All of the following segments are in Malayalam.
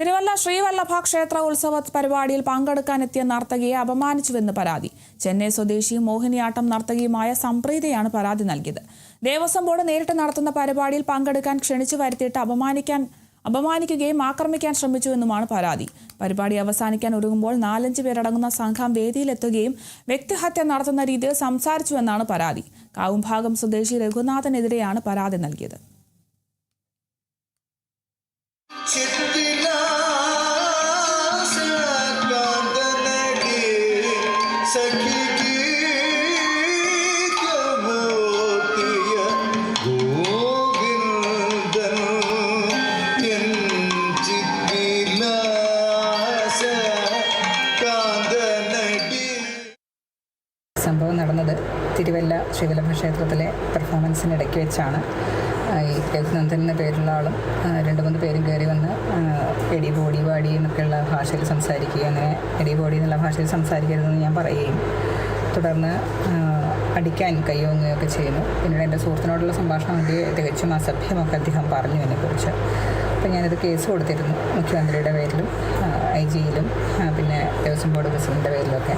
തിരുവല്ല ശ്രീവല്ലഭ ക്ഷേത്ര ഉത്സവ പരിപാടിയിൽ പങ്കെടുക്കാനെത്തിയ നർത്തകിയെ അപമാനിച്ചുവെന്ന് പരാതി. ചെന്നൈ സ്വദേശിയും മോഹിനിയാട്ടം നർത്തകിയുമായ സംപ്രീതയാണ് പരാതി നൽകിയത്. ദേവസ്വം ബോർഡ് നേരിട്ട് നടത്തുന്ന പരിപാടിയിൽ പങ്കെടുക്കാൻ ക്ഷണിച്ചു വരുത്തിയിട്ട് അപമാനിക്കുകയും ആക്രമിക്കാൻ ശ്രമിച്ചുവെന്നുമാണ് പരാതി. പരിപാടി അവസാനിക്കാൻ ഒരുങ്ങുമ്പോൾ 4-5 പേരടങ്ങുന്ന സംഘം വേദിയിലെത്തുകയും വ്യക്തിഹത്യ നടത്തുന്ന രീതിയിൽ സംസാരിച്ചുവെന്നാണ് പരാതി. കാവുംഭാഗം സ്വദേശി രഘുനാഥനെതിരെയാണ് പരാതി നൽകിയത്. സംഭവം നടന്നത് തിരുവല്ല ശ്രീവല്ലഭ ക്ഷേത്രത്തിലെ പെർഫോമൻസിനിടയ്ക്ക് വെച്ചാണ്. ഈ രഘുനന്ദൻ എന്ന പേരുള്ള ആളും 2-3 പേരും കയറി വന്ന് എടി ബോഡി വാടി എന്നൊക്കെയുള്ള ഭാഷയിൽ സംസാരിക്കുക, അങ്ങനെ എടി ബോഡി എന്നുള്ള ഭാഷയിൽ സംസാരിക്കരുതെന്ന് ഞാൻ പറയുകയും തുടർന്ന് അടിക്കാൻ കയ്യോങ്ങുകയൊക്കെ ചെയ്യുന്നു. പിന്നീട് എൻ്റെ സുഹൃത്തിനോടുള്ള സംഭാഷണം തികച്ചും അസഭ്യമൊക്കെ അദ്ദേഹം പറഞ്ഞു എന്നെക്കുറിച്ച്. അപ്പോൾ ഞാനിത് കേസ് കൊടുത്തിരുന്നു മുഖ്യമന്ത്രിയുടെ പേരിലും IG-യിലും പിന്നെ ദേവസ്വം ബോർഡ് പ്രസിഡന്റിൻ്റെ പേരിലൊക്കെ.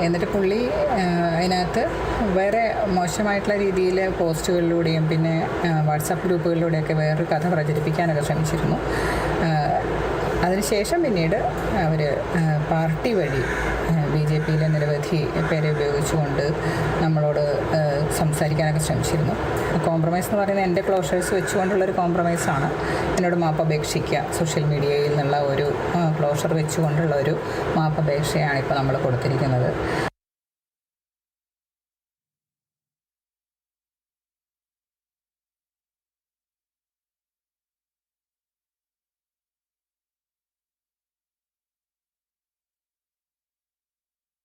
എന്നിട്ട് പുള്ളി അതിനകത്ത് വേറെ മോശമായിട്ടുള്ള രീതിയിൽ പോസ്റ്റുകളിലൂടെയും പിന്നെ വാട്സാപ്പ് ഗ്രൂപ്പുകളിലൂടെയൊക്കെ വേറൊരു കഥ പ്രചരിപ്പിക്കാനൊക്കെ ശ്രമിച്ചിരുന്നു. അതിനുശേഷം പിന്നീട് അവർ പാർട്ടി വഴി BJPയിലെ നിരവധി പേരെ ഉപയോഗിച്ചുകൊണ്ട് നമ്മളോട് സംസാരിക്കാനൊക്കെ ശ്രമിച്ചിരുന്നു. കോംപ്രമൈസ് എന്ന് പറയുന്നത് എൻ്റെ ക്ലോഷേഴ്സ് വെച്ചുകൊണ്ടുള്ളൊരു കോംപ്രമൈസാണ്. എന്നോട് മാപ്പപേക്ഷിക്കുക, സോഷ്യൽ മീഡിയയിൽ നിന്നുള്ള ഒരു ക്ലോഷർ വെച്ചുകൊണ്ടുള്ള ഒരു മാപ്പപേക്ഷയാണ് ഇപ്പോൾ നമ്മൾ കൊടുത്തിരിക്കുന്നത്.